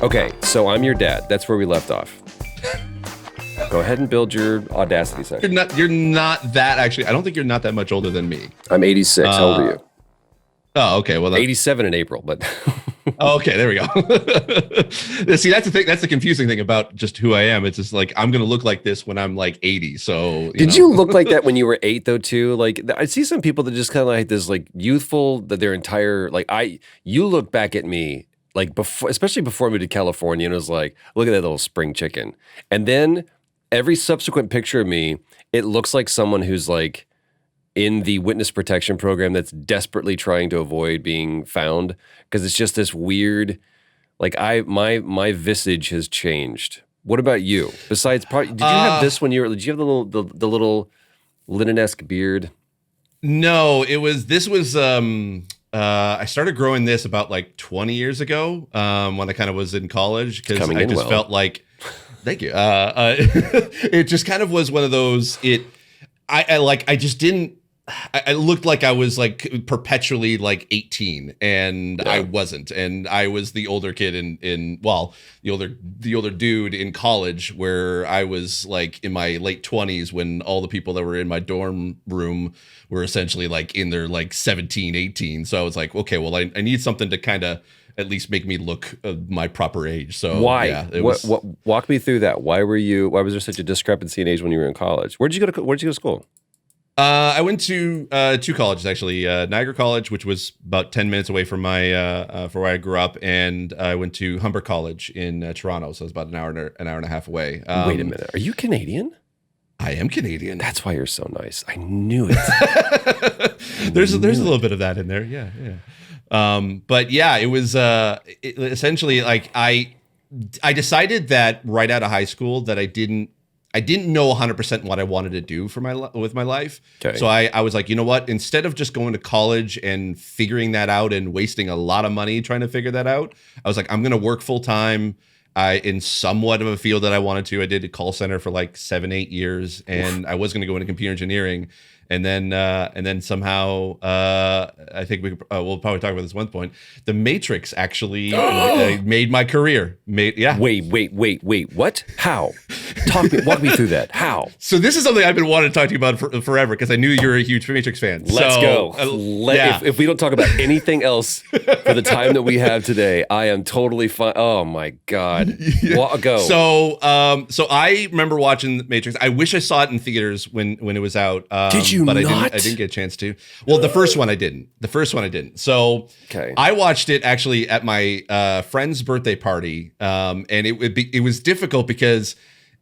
Okay, so I'm your dad. That's where we left off. Go ahead and build your Audacity section. You're not that actually. I don't think you're not that much older than me. I'm 86. How old are you? Oh, okay. Well, 87 in April, but oh, okay, there we go. See, that's the thing. That's the confusing thing about just who I am. It's just like I'm gonna look like this when I'm like 80. So did you look like that when you were 8 though too? Like I see some people that just kind of like this like youthful that their entire like you look back at me like before, especially before I moved to California, and it was like, look at that little spring chicken. And then every subsequent picture of me, it looks like someone who's like in the witness protection program that's desperately trying to avoid being found, because it's just this weird, like my visage has changed. What about you? Besides, did you have this when you were? Did you have the little linen-esque beard? No, this was. I started growing this about like 20 years ago when I kind of was in college, because I just felt like. Thank you. It just kind of was one of those. I just didn't. I looked like I was like perpetually like 18, and I wasn't, and I was the older kid the older dude in college, where I was like in my late 20s when all the people that were in my dorm room were essentially like in their like 17, 18. So I was like, okay, well, I need something to kind of at least make me look my proper age. So why? Yeah, what walk me through that. Why was there such a discrepancy in age when you were in college? Where'd you go to school? I went to two colleges actually. Niagara College, which was about 10 minutes away from my from where I grew up, and I went to Humber College in Toronto, so it was about an hour and a half away. Wait a minute, are you Canadian? I am Canadian. That's why you're so nice. I knew it. There's a little bit of that in there, yeah. But yeah, it was essentially like I decided that right out of high school that I didn't know 100% what I wanted to do with my life. Okay. So I was like, you know what? Instead of just going to college and figuring that out and wasting a lot of money trying to figure that out, I was like, I'm going to work full time in somewhat of a field that I wanted to. I did a call center for like 7-8 years, and I was going to go into computer engineering. And then somehow, I think we'll probably talk about this one point. The Matrix actually made my career. Wait. What? How? Walk me through that. How? So this is something I've been wanting to talk to you about forever, because I knew you're a huge Matrix fan. Let's go. If we don't talk about anything else for the time that we have today, I am totally fine. Oh my God. Go. So I remember watching the Matrix. I wish I saw it in theaters when it was out. Did you but not? I didn't get a chance to. Well, the first one I didn't. So okay. I watched it actually at my friend's birthday party, and it was difficult because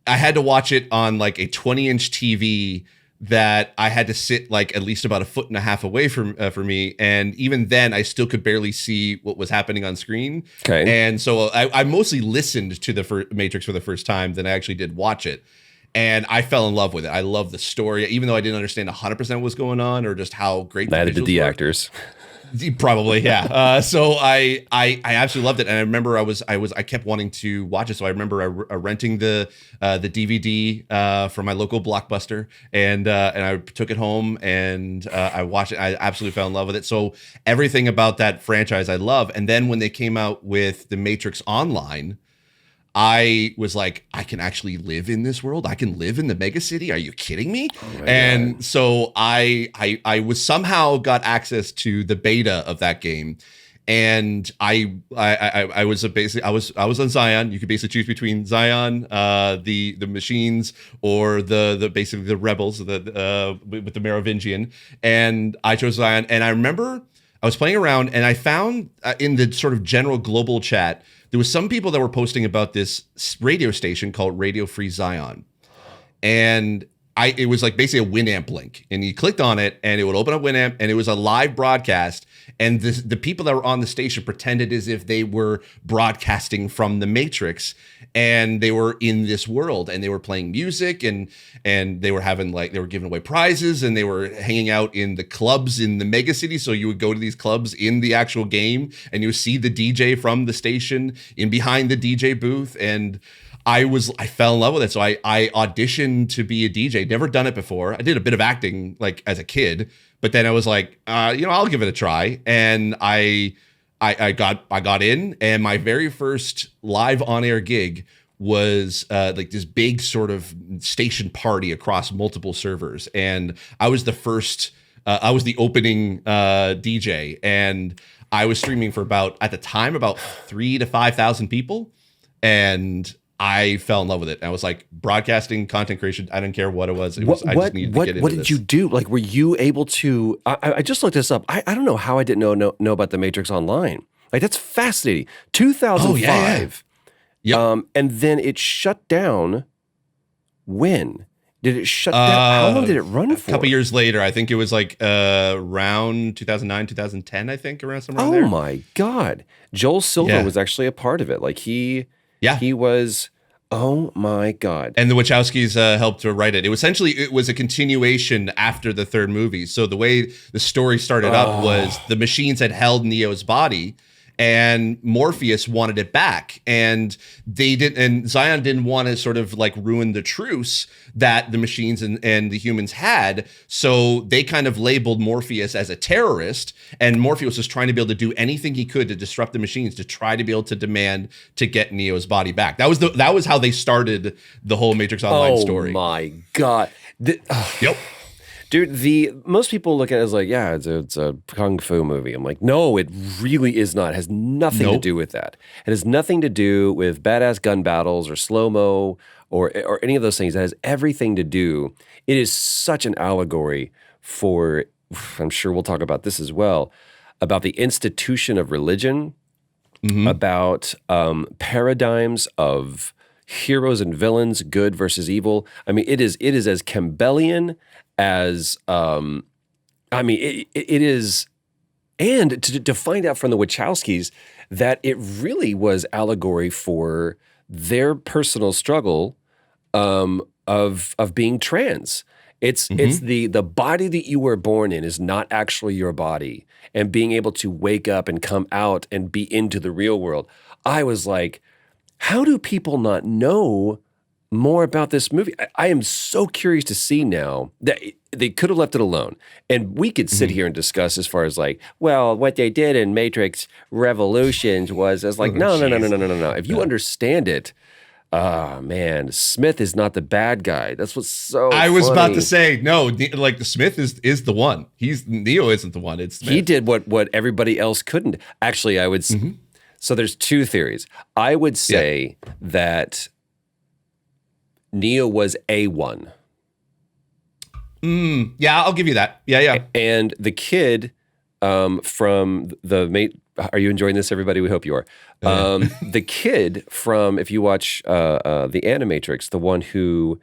I had to watch it on like a 20-inch TV that I had to sit like at least about 1.5 feet away from for me, and even then I still could barely see what was happening on screen. Okay. And so I mostly listened to the Matrix for the first time than I actually did watch it. And I fell in love with it. I love the story, even though I didn't understand 100% what was going on or just how great the visuals the were. actors. Probably, yeah. So I absolutely loved it, and I remember I kept wanting to watch it. So I remember renting the DVD from my local Blockbuster, and I took it home and I watched it. I absolutely fell in love with it. So everything about that franchise I love. And then when they came out with the Matrix Online, I was like, I can actually live in this world. I can live in the mega city. Are you kidding me? Oh and God. So I was somehow got access to the beta of that game, and I was basically I was on Zion. You could basically choose between Zion, the machines, or the basically the rebels, with the Merovingian, and I chose Zion. And I remember I was playing around, and I found in the sort of general global chat, there was some people that were posting about this radio station called Radio Free Zion. And it was like basically a Winamp link, and you clicked on it and it would open up Winamp, and it was a live broadcast. And the people that were on the station pretended as if they were broadcasting from the Matrix, and they were in this world, and they were playing music, and they were giving away prizes, and they were hanging out in the clubs in the mega city. So you would go to these clubs in the actual game, and you would see the DJ from the station in behind the DJ booth. And I fell in love with it. So I auditioned to be a DJ. Never done it before. I did a bit of acting like as a kid, but then I was like, I'll give it a try. And I I got in, and my very first live on air gig was like this big sort of station party across multiple servers, and I was the first. I was the opening DJ, and I was streaming for at the time about 3,000 to 5,000 people, and I fell in love with it. I was like, broadcasting, content creation. I didn't care what it was. I just needed to get into What did this. you do? Like, were you able to? I just looked this up. I don't know how I didn't know about the Matrix Online. Like, that's fascinating. 2005. Oh, yeah. Yep. And then it shut down. When did it shut down? How long did it run for? A couple years later. I think it was like around 2009, 2010. I think around somewhere. Oh there. my God! Joel Silver was actually a part of it. Like he was. Oh my God! And the Wachowskis helped to write it. It was a continuation after the third movie. So the way the story started up was the machines had held Neo's body, and Morpheus wanted it back, and Zion didn't want to sort of like ruin the truce that the machines and the humans had. So they kind of labeled Morpheus as a terrorist, and Morpheus was trying to be able to do anything he could to disrupt the machines to try to be able to demand to get Neo's body back. That was how they started the whole Matrix Online story. Oh my God! Yep. Dude, most people look at it as like, yeah, it's a kung fu movie. I'm like, no, it really is not. It has nothing to do with that. It has nothing to do with badass gun battles or slow-mo or any of those things. It has everything to do. It is such an allegory for, I'm sure we'll talk about this as well, about the institution of religion, about paradigms of heroes and villains, good versus evil. I mean, it is as Campbellian as it is, and to find out from the Wachowskis that it really was allegory for their personal struggle of being trans. It's the body that you were born in is not actually your body, and being able to wake up and come out and be into the real world. I was like, how do people not know more about this movie? I am so curious to see now that they could have left it alone. And we could sit here and discuss as far as like, well, what they did in Matrix Revolutions was as like, no. If you understand it, man, Smith is not the bad guy. That's what's so I was funny. about to say, no, like the Smith is the one. Neo isn't the one. It's Smith. He did what everybody else couldn't. Actually, I would. So there's two theories. I would say that Neo was A1. Yeah, I'll give you that. Yeah. And the kid from the mate. Are you enjoying this, everybody? We hope you are. The kid from, if you watch the Animatrix, the one who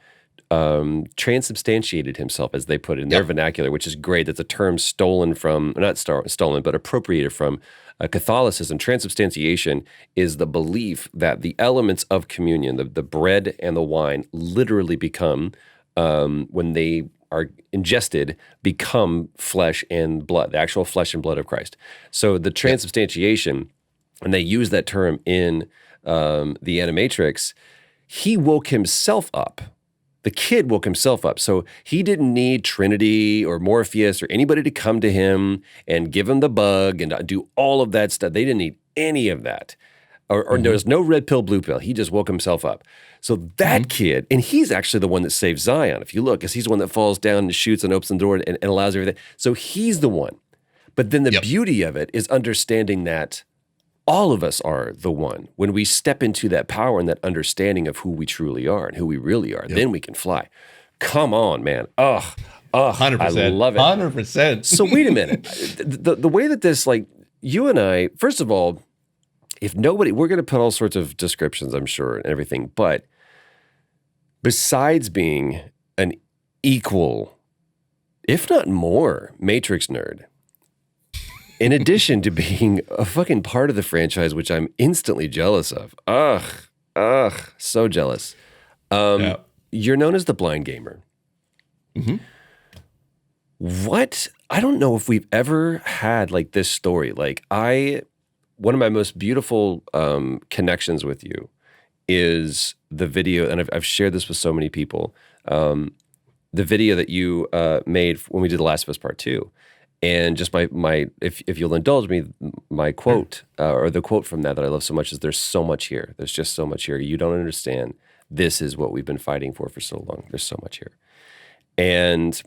transubstantiated himself, as they put it in their vernacular, which is great. That's a term stolen from, not stolen, but appropriated from Catholicism. Transubstantiation is the belief that the elements of communion, the bread and the wine, literally become, when they are ingested, become flesh and blood, the actual flesh and blood of Christ. So the transubstantiation, and they use that term in the Animatrix, he woke himself up. The kid woke himself up. So he didn't need Trinity or Morpheus or anybody to come to him and give him the bug and do all of that stuff. They didn't need any of that. Or there was no red pill, blue pill. He just woke himself up. So that kid, and he's actually the one that saves Zion, if you look, because he's the one that falls down and shoots and opens the door and allows everything. So he's the one. But then the beauty of it is understanding that all of us are the one. When we step into that power and that understanding of who we truly are and who we really are, then we can fly. Come on, man. 100%. I love it. 100%. So wait a minute. The way that this, like, you and I, first of all, if nobody, we're going to put all sorts of descriptions, I'm sure, and everything, but besides being an equal, if not more, Matrix nerd, in addition to being a fucking part of the franchise, which I'm instantly jealous of. So jealous. You're known as the blind gamer. What? I don't know if we've ever had like this story. Like one of my most beautiful connections with you is the video, and I've shared this with so many people, the video that you made when we did The Last of Us Part 2. And just if you'll indulge me, my quote or the quote from that I love so much is, "There's so much here. There's just so much here. You don't understand. This is what we've been fighting for so long. There's so much here." And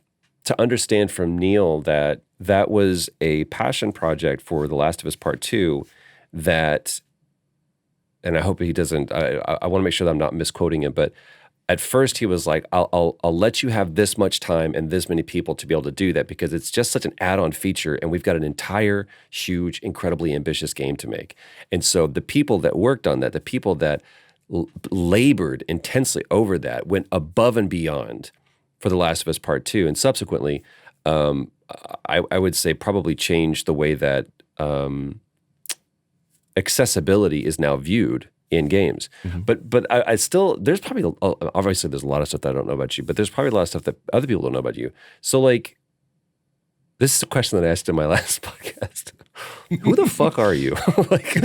to understand from Neil that that was a passion project for The Last of Us Part 2 that, and I hope he doesn't, I want to make sure that I'm not misquoting him, but at first he was like, I'll let you have this much time and this many people to be able to do that because it's just such an add-on feature and we've got an entire, huge, incredibly ambitious game to make. And so the people that worked on that, the people that labored intensely over that, went above and beyond for The Last of Us Part 2, and subsequently, I would say probably changed the way that accessibility is now viewed in games. But I still, there's probably, obviously there's a lot of stuff that I don't know about you, but there's probably a lot of stuff that other people don't know about you. So like, this is a question that I asked in my last podcast. Who the fuck are you? Like,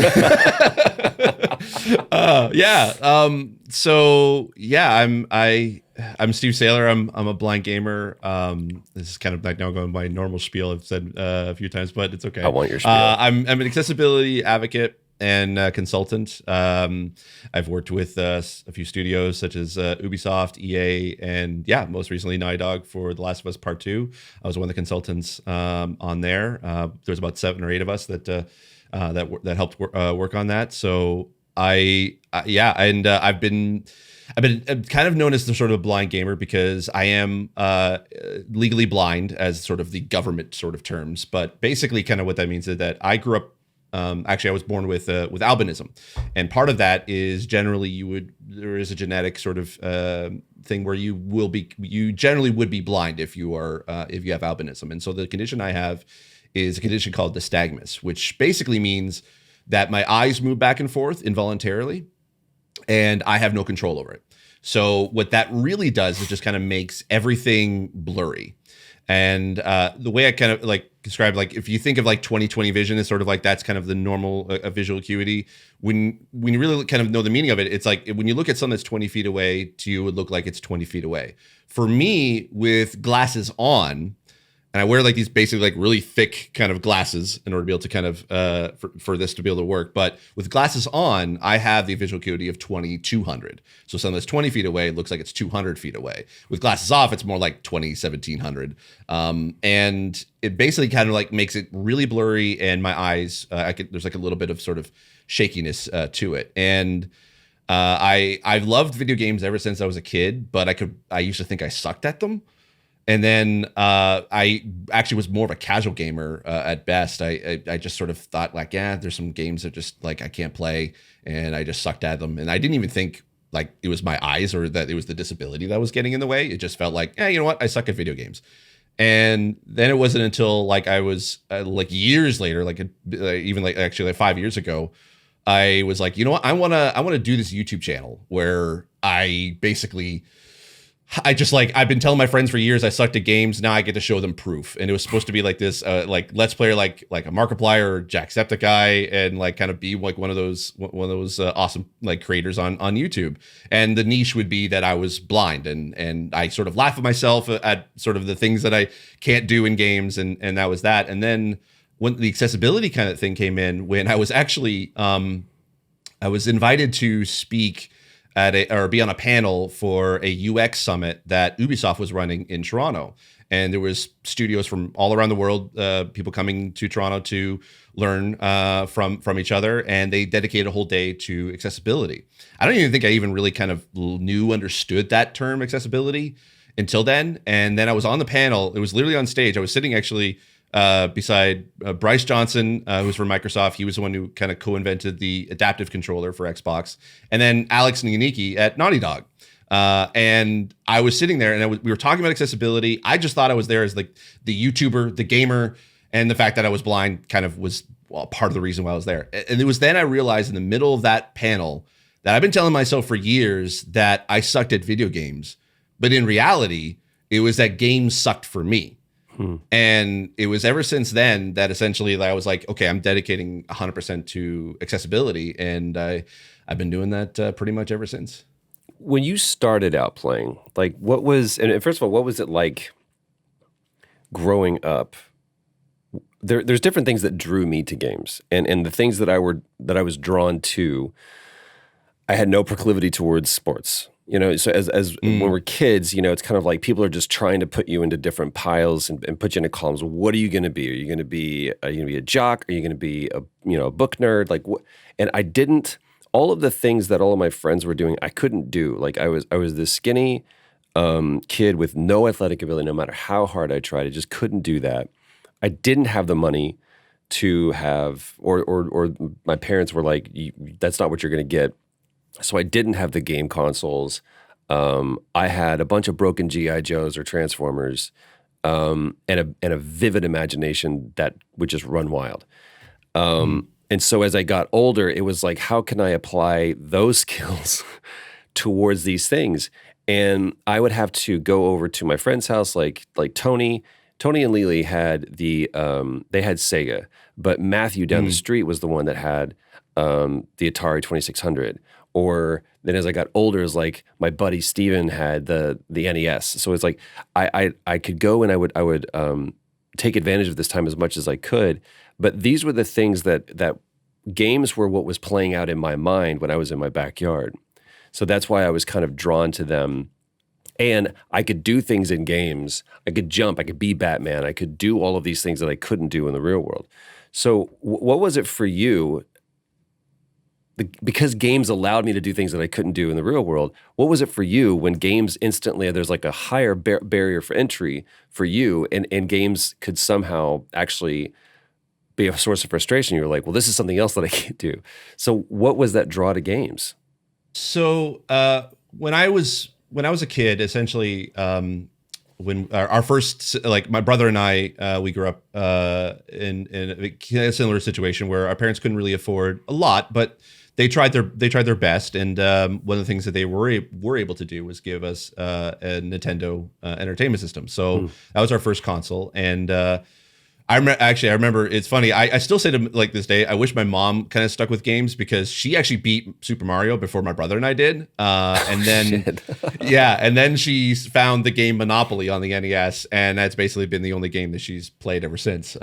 so yeah, I'm Steve Saylor. I'm a blind gamer. This is kind of like now going my normal spiel I've said a few times, but it's okay. I want your spiel. I'm an accessibility advocate and consultant. I've worked with a few studios such as Ubisoft, EA, and most recently Naughty Dog for The Last of Us Part 2. I was one of the consultants on there. There's about 7 or 8 of us that helped work on that. So I've been kind of known as the sort of blind gamer because I am legally blind as sort of the government sort of terms. But basically kind of what that means is that I grew up, actually I was born with albinism. And part of that is generally there is a genetic sort of thing where you generally would be blind if you have albinism. And so the condition I have is a condition called nystagmus, which basically means that my eyes move back and forth involuntarily and I have no control over it. So what that really does is just kind of makes everything blurry. And the way I kind of like describe, like if you think of like 20/20 vision is sort of like that's kind of the normal visual acuity. When you really kind of know the meaning of it, it's like when you look at something that's 20 feet away to you, it would look like it's 20 feet away. For me, with glasses on, and I wear like these basically like really thick kind of glasses in order to be able to kind of for this to be able to work. But with glasses on, I have the visual acuity of 20/200. So something that's 20 feet away looks like it's 200 feet away. With glasses off, it's more like 20/1700. And it basically kind of like makes it really blurry. And my eyes, there's like a little bit of sort of shakiness to it. And I've loved video games ever since I was a kid, but I used to think I sucked at them. And then I actually was more of a casual gamer at best. I just sort of thought like, there's some games that just like I can't play, and I just sucked at them. And I didn't even think like it was my eyes or that it was the disability that was getting in the way. It just felt like, you know what, I suck at video games. And then it wasn't until like I was like years later, even like actually like 5 years ago, I was like, you know what, I wanna do this YouTube channel where I basically. I've been telling my friends for years I sucked at games. Now I get to show them proof. And it was supposed to be like this, like Let's Player, like a Markiplier or Jacksepticeye, and like kind of be like one of those awesome like creators on YouTube. And the niche would be that I was blind, and I sort of laugh at myself at sort of the things that I can't do in games, and that was that. And then when the accessibility kind of thing came in, when I was actually I was invited to speak or be on a panel for a UX summit that Ubisoft was running in Toronto. And there was studios from all around the world, people coming to Toronto to learn from each other. And they dedicated a whole day to accessibility. I don't even think I even really kind of understood that term accessibility until then. And then I was on the panel. It was literally on stage. I was sitting actually beside Bryce Johnson, who's from Microsoft. He was the one who kind of co-invented the adaptive controller for Xbox. And then Alex Nianiki at Naughty Dog. And I was sitting there, and we were talking about accessibility. I just thought I was there as like the YouTuber, the gamer, and the fact that I was blind kind of was part of the reason why I was there. And it was then I realized in the middle of that panel that I've been telling myself for years that I sucked at video games. But in reality, it was that games sucked for me. And it was ever since then that essentially I was like, okay, I'm dedicating 100% to accessibility. And I've been doing that pretty much ever since. When you started out playing, like and first of all, what was it like growing up there's different things that drew me to games, and the things that I was drawn to. I had no proclivity towards sports. So as when we're kids, it's kind of like people are just trying to put you into different piles and put you into columns. What are you going to be? Are you going to be a jock? Are you going to be a book nerd? Like what? And I didn't. All of the things that all of my friends were doing, I couldn't do. Like I was this skinny kid with no athletic ability. No matter how hard I tried, I just couldn't do that. I didn't have the money to have, or my parents were like, "That's not what you're going to get." So I didn't have the game consoles. I had a bunch of broken GI Joes or Transformers, and a vivid imagination that would just run wild. And so as I got older, it was like, how can I apply those skills towards these things? And I would have to go over to my friend's house, like Tony. Tony and Lily had they had Sega, but Matthew down the street was the one that had the Atari 2600. Or then as I got older, it was like my buddy Steven had the NES. So it's like I could go and I would take advantage of this time as much as I could. But these were the things that games were what was playing out in my mind when I was in my backyard. So that's why I was kind of drawn to them. And I could do things in games. I could jump. I could be Batman. I could do all of these things that I couldn't do in the real world. So what was it for you? Because games allowed me to do things that I couldn't do in the real world, what was it for you when games instantly, there's like a higher barrier for entry for you, and games could somehow actually be a source of frustration? You're like, well, this is something else that I can't do. So what was that draw to games? So when I was a kid, essentially, when our first, like my brother and I, we grew up in a similar situation where our parents couldn't really afford a lot, but they tried their best. And one of the things that they were able to do was give us a Nintendo Entertainment System. So that was our first console. And I remember, it's funny. I still say to like this day, I wish my mom kind of stuck with games because she actually beat Super Mario before my brother and I did. And then, and then she found the game Monopoly on the NES, and that's basically been the only game that she's played ever since.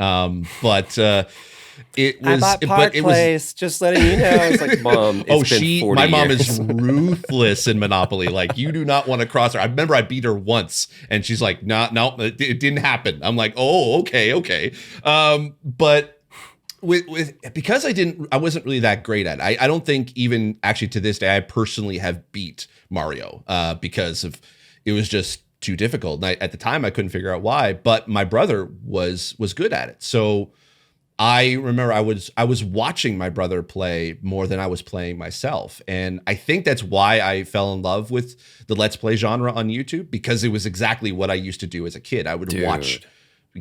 It was, I bought Park Place, just letting you know. It's like, Mom, it's been 40 my mom years. is ruthless in Monopoly. Like, you do not want to cross her. I remember I beat her once, and she's like, no, it didn't happen. I'm like, oh, okay. But because I wasn't really that great at it. I don't think even actually to this day I personally have beat Mario because it was just too difficult. And at the time I couldn't figure out why, but my brother was good at it. So I remember I was watching my brother play more than I was playing myself. And I think that's why I fell in love with the Let's Play genre on YouTube, because it was exactly what I used to do as a kid. I would watch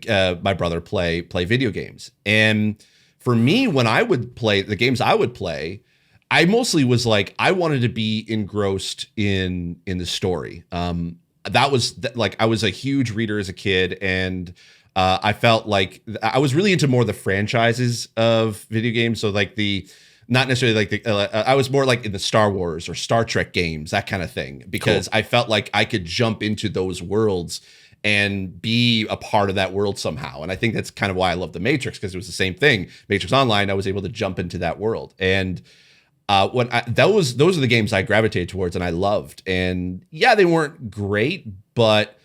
my brother play video games. And for me, when I would play the games I would play, I mostly was like, I wanted to be engrossed in the story. That was like, I was a huge reader as a kid, and I felt like I was really into more the franchises of video games. So like not necessarily like I was more like in the Star Wars or Star Trek games, that kind of thing, because I felt like I could jump into those worlds and be a part of that world somehow. And I think that's kind of why I love the Matrix, because it was the same thing. Matrix Online, I was able to jump into that world. And those are the games I gravitated towards and I loved. And yeah, they weren't great, but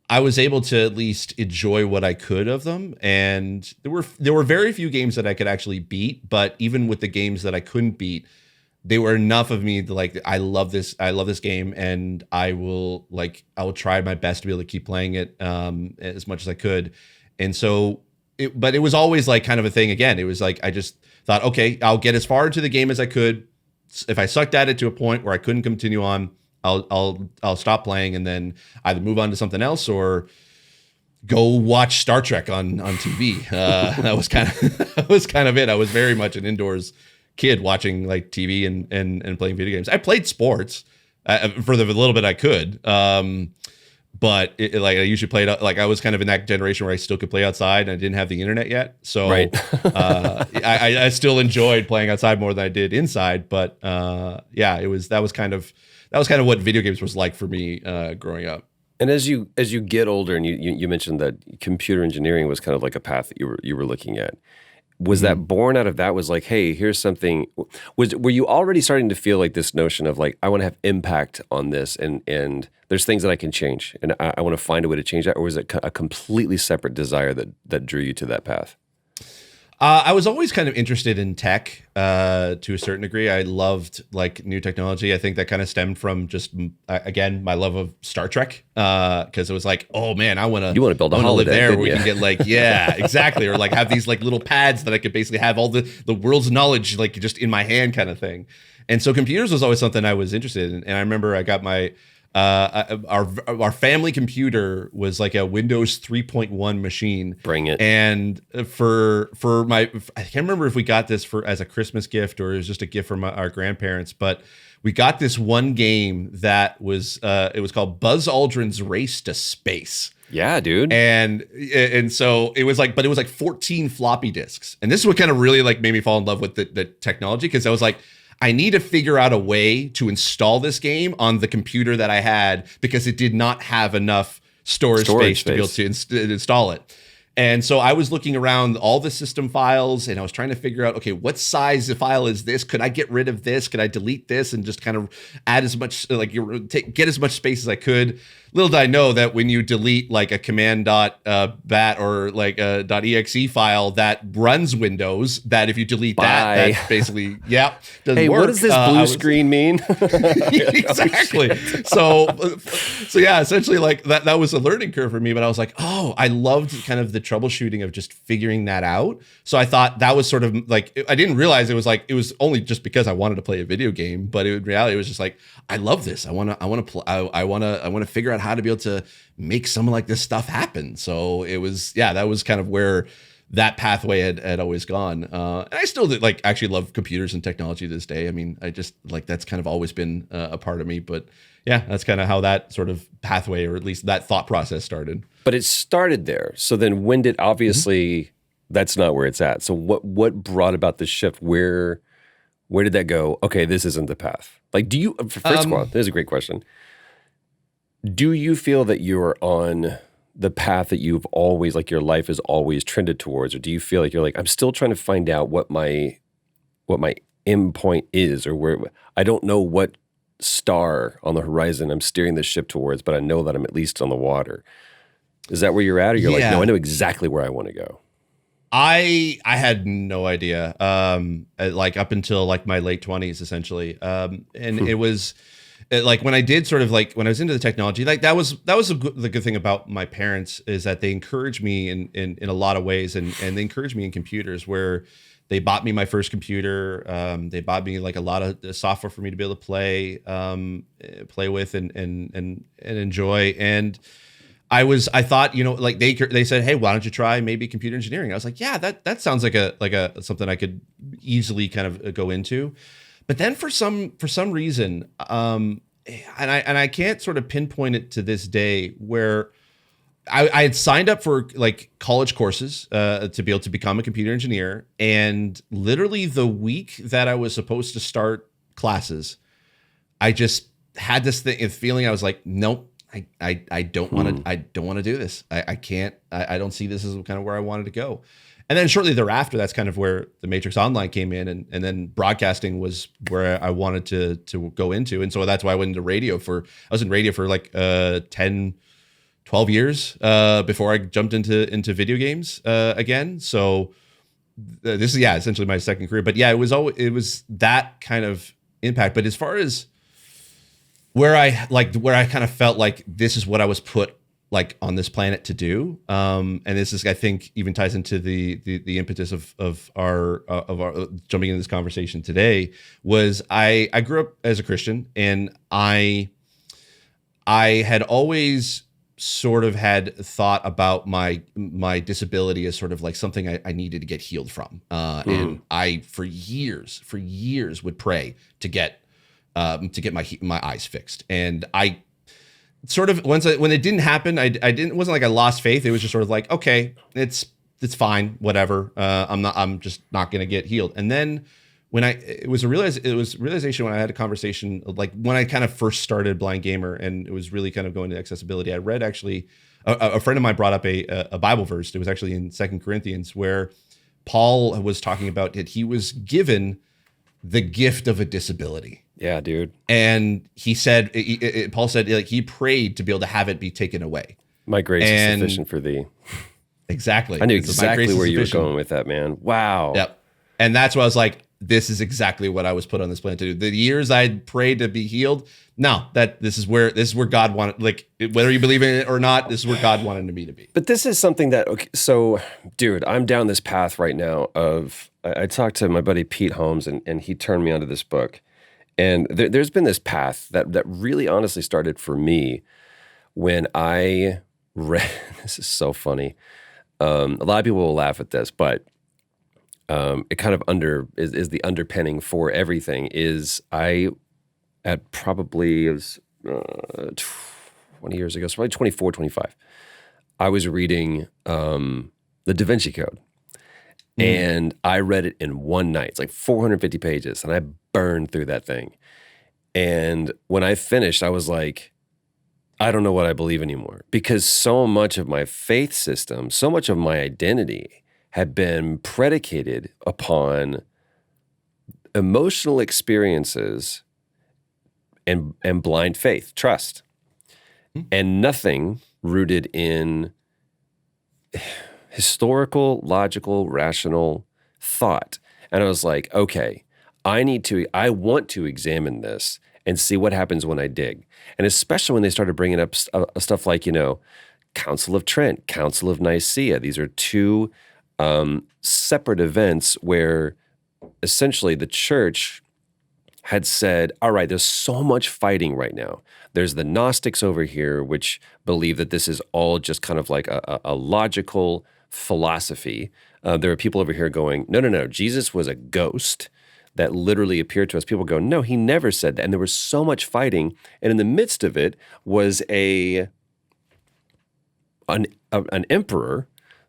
I was able to at least enjoy what I could of them. And there were very few games that I could actually beat, but even with the games that I couldn't beat, they were enough of me to like, I love this game, and I will try my best to be able to keep playing it as much as I could. And so but it was always like kind of a thing again. It was like, I just thought, okay, I'll get as far into the game as I could. If I sucked at it to a point where I couldn't continue on, I'll stop playing and then either move on to something else or go watch Star Trek on TV. That was kind of it. I was very much an indoors kid watching like TV and playing video games. I played sports for the little bit I could. But like I usually played like I was kind of in that generation where I still could play outside and I didn't have the internet yet. So right. I still enjoyed playing outside more than I did inside. But yeah, that was kind of what video games was like for me growing up. And as you get older, and you mentioned that computer engineering was kind of like a path that you were looking at. Was that born out of that? Was like, hey, here's something. Were you already starting to feel like this notion of like, I want to have impact on this, and there's things that I can change, and I want to find a way to change that, or was it a completely separate desire that drew you to that path? I was always kind of interested in tech to a certain degree. I loved like new technology. I think that kind of stemmed from just again my love of Star Trek because it was like, oh man, You want to build a live holodeck, there where didn't we you? can get like yeah exactly, or like have these like little pads that I could basically have all the world's knowledge like just in my hand kind of thing. And so computers was always something I was interested in. And I remember I got my our family computer was like a Windows 3.1 machine. Bring it. And for my, I can't remember if we got this for as a Christmas gift or it was just a gift from our grandparents, but we got this one game that was it was called Buzz Aldrin's Race to Space. Yeah, dude. And so it was like, but it was like 14 floppy disks. And this is what kind of really like made me fall in love with the technology, because I was like, I need to figure out a way to install this game on the computer that I had, because it did not have enough storage space to be able to install it. And so I was looking around all the system files and I was trying to figure out, okay, what size the file is this? Could I get rid of this? Could I delete this and just kind of add as much, like get as much space as I could? Little did I know that when you delete like a command.bat or like a .exe file that runs Windows, that if you delete that basically, doesn't hey, work. What does this blue screen mean? Exactly. So yeah, essentially like that was a learning curve for me, but I was like, oh, I loved kind of the troubleshooting of just figuring that out. So I thought that was sort of like, I didn't realize it was only just because I wanted to play a video game, but in reality it was just like, I love this. I want to figure out how to be able to make something like this stuff happen. So it was, that was kind of where that pathway had always gone. And I still like actually love computers and technology to this day. I mean, I just like, that's kind of always been a part of me, but yeah, that's kind of how that sort of pathway, or at least that thought process started. But it started there. So then when did, obviously that's not where it's at. So what brought about the shift? Where did that go? Okay, this isn't the path. Like, do you, first of all, this is a great question. Do you feel that you're on the path that you've always, like your life has always trended towards? Or do you feel like you're like, I'm still trying to find out what my end point is, or where, I don't know what star on the horizon I'm steering this ship towards, but I know that I'm at least on the water. Is that where you're at? Or you're like, no, I know exactly where I want to go? I had no idea, like up until like my late 20s, essentially. And it was like when I did sort of like when I was into the technology, like that was the good thing about my parents, is that they encouraged me in a lot of ways, and they encouraged me in computers, where they bought me my first computer. They bought me like a lot of software for me to be able to play with and enjoy. And I thought, like they said, hey, why don't you try maybe computer engineering? I was like, yeah, that sounds like a something I could easily kind of go into. But then for some reason, and I can't sort of pinpoint it to this day, where I had signed up for like college courses to be able to become a computer engineer, and literally the week that I was supposed to start classes, I just had this feeling. I was like, nope. I don't want to do this. I can't. I don't see this as kind of where I wanted to go. And then shortly thereafter, that's kind of where the Matrix Online came in, and then broadcasting was where I wanted to go into. And so that's why I went into radio I was in radio for like 10, 12 years before I jumped into video games again. So this is essentially my second career. But it was that kind of impact. But as far as where I kind of felt like this is what I was put like on this planet to do, and this is, I think, even ties into the impetus of our jumping into this conversation today, was I grew up as a Christian, and I had always sort of had thought about my disability as sort of like something I needed to get healed from, and I for years would pray to get my eyes fixed. And I sort of, when it didn't happen, it wasn't like I lost faith. It was just sort of like, okay, it's fine, whatever. I'm just not going to get healed. And then it was realization when I had a conversation, like when I kind of first started Blind Gamer, and it was really kind of going to accessibility. I read actually a friend of mine brought up a Bible verse. It was actually in 2 Corinthians, where Paul was talking about that he was given the gift of a disability. Yeah, dude. And he said, Paul said, like, he prayed to be able to have it be taken away. My grace is sufficient for thee. Exactly. I knew exactly where you were going with that, man. Wow. Yep. And that's why I was like, this is exactly what I was put on this planet to do. The years I'd prayed to be healed, no, this is where God wanted, like, whether you believe in it or not, this is where God wanted me to be. But this is something that, okay, so, dude, I'm down this path right now of, I talked to my buddy Pete Holmes, and he turned me onto this book. And there's been this path that really honestly started for me when I read, this is so funny. A lot of people will laugh at this, but it kind of is the underpinning for everything is I, at probably, it was 20 years ago, so probably 24, 25, I was reading the Da Vinci Code. And I read it in one night. It's like 450 pages, and I burned through that thing. And when I finished, I was like, I don't know what I believe anymore, because so much of my faith system, so much of my identity had been predicated upon emotional experiences and blind faith, trust, and nothing rooted in historical, logical, rational thought. And I was like, okay, I want to examine this and see what happens when I dig. And especially when they started bringing up stuff like, Council of Trent, Council of Nicaea. These are two separate events where essentially the church had said, all right, there's so much fighting right now. There's the Gnostics over here, which believe that this is all just kind of like a logical philosophy. There are people over here going, no, Jesus was a ghost that literally appeared to us. People go, no, he never said that. And there was so much fighting. And in the midst of it was an emperor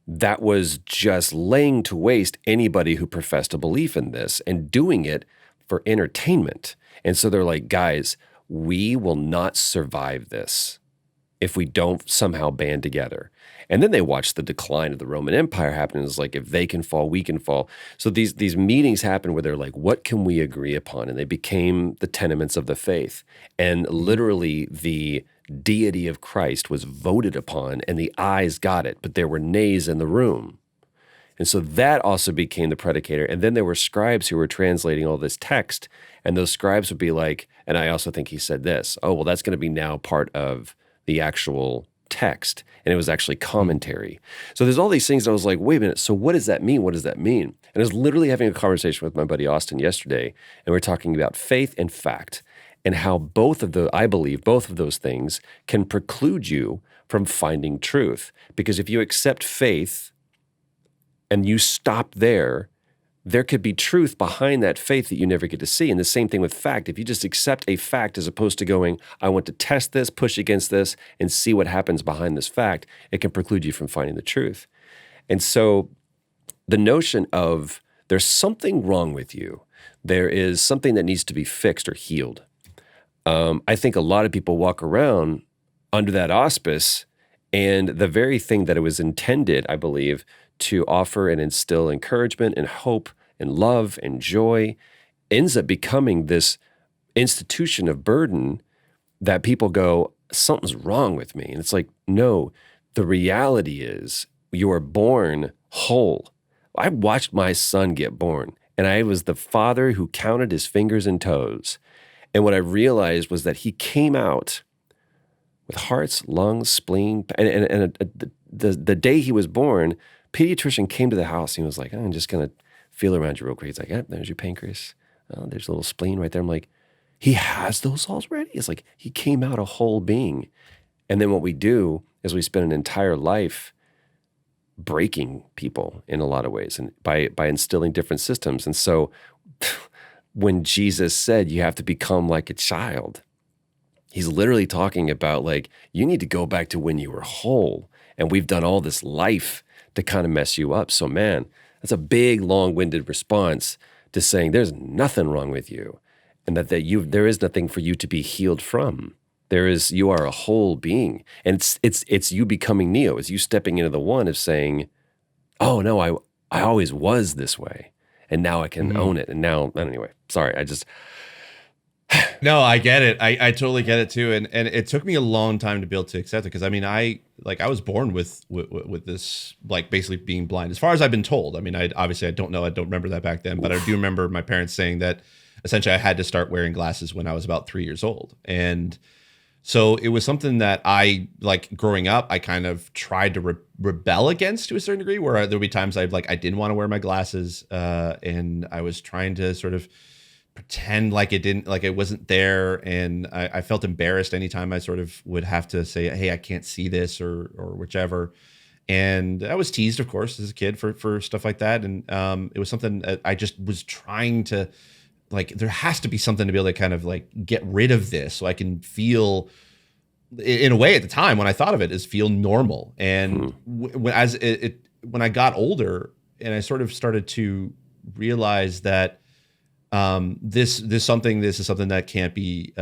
that was just laying to waste anybody who professed a belief in this and doing it for entertainment. And so they're like, guys, we will not survive this if we don't somehow band together. And then they watched the decline of the Roman Empire happen. And it's like, if they can fall, we can fall. So these meetings happen where they're like, what can we agree upon? And they became the tenements of the faith. And literally the deity of Christ was voted upon, and the ayes got it, but there were nays in the room. And so that also became the predicator. And then there were scribes who were translating all this text, and those scribes would be like, and I also think he said this, oh, well, that's going to be now part of the actual text. And it was actually commentary. So there's all these things. I was like, wait a minute. So what does that mean? What does that mean? And I was literally having a conversation with my buddy Austin yesterday, and we're talking about faith and fact and how I believe both of those things can preclude you from finding truth. Because if you accept faith and you stop there could be truth behind that faith that you never get to see. And the same thing with fact. If you just accept a fact as opposed to going, I want to test this, push against this, and see what happens behind this fact, it can preclude you from finding the truth. And so the notion of there's something wrong with you, there is something that needs to be fixed or healed. I think a lot of people walk around under that auspice, and the very thing that it was intended, I believe, to offer and instill encouragement and hope and love and joy ends up becoming this institution of burden that people go, something's wrong with me. And it's like, no, the reality is you are born whole. I watched my son get born, and I was the father who counted his fingers and toes. And what I realized was that he came out with hearts, lungs, spleen, and the day he was born, pediatrician came to the house and he was like, I'm just going to feel around you real quick. He's like, there's your pancreas. Oh, there's a little spleen right there. I'm like, he has those already? It's like he came out a whole being. And then what we do is we spend an entire life breaking people in a lot of ways and by instilling different systems. And so when Jesus said you have to become like a child, he's literally talking about like, you need to go back to when you were whole. And we've done all this life to kind of mess you up. So man, that's a big, long-winded response to saying there's nothing wrong with you, and there is nothing for you to be healed from. You are a whole being, and it's you becoming Neo. It's you stepping into the one of saying, oh no, I always was this way, and now I can own it. And now, anyway, sorry, I just. No, I get it. I totally get it too. And it took me a long time to be able to accept it. Cause I mean, I was born with this, like basically being blind as far as I've been told. I mean, I don't know. I don't remember that back then, but I do remember my parents saying that essentially I had to start wearing glasses when I was about 3 years old. And so it was something that I, like growing up, I kind of tried to rebel against to a certain degree, where there'll be times I didn't want to wear my glasses. And I was trying to sort of pretend like it wasn't there, and I felt embarrassed anytime I sort of would have to say, hey, I can't see this or whichever. And I was teased, of course, as a kid for stuff like that. And it was something that I just was trying to, like, there has to be something to be able to kind of like get rid of this so I can feel, in a way at the time when I thought of it, is feel normal. And when I got older and I sort of started to realize that this is something that can't be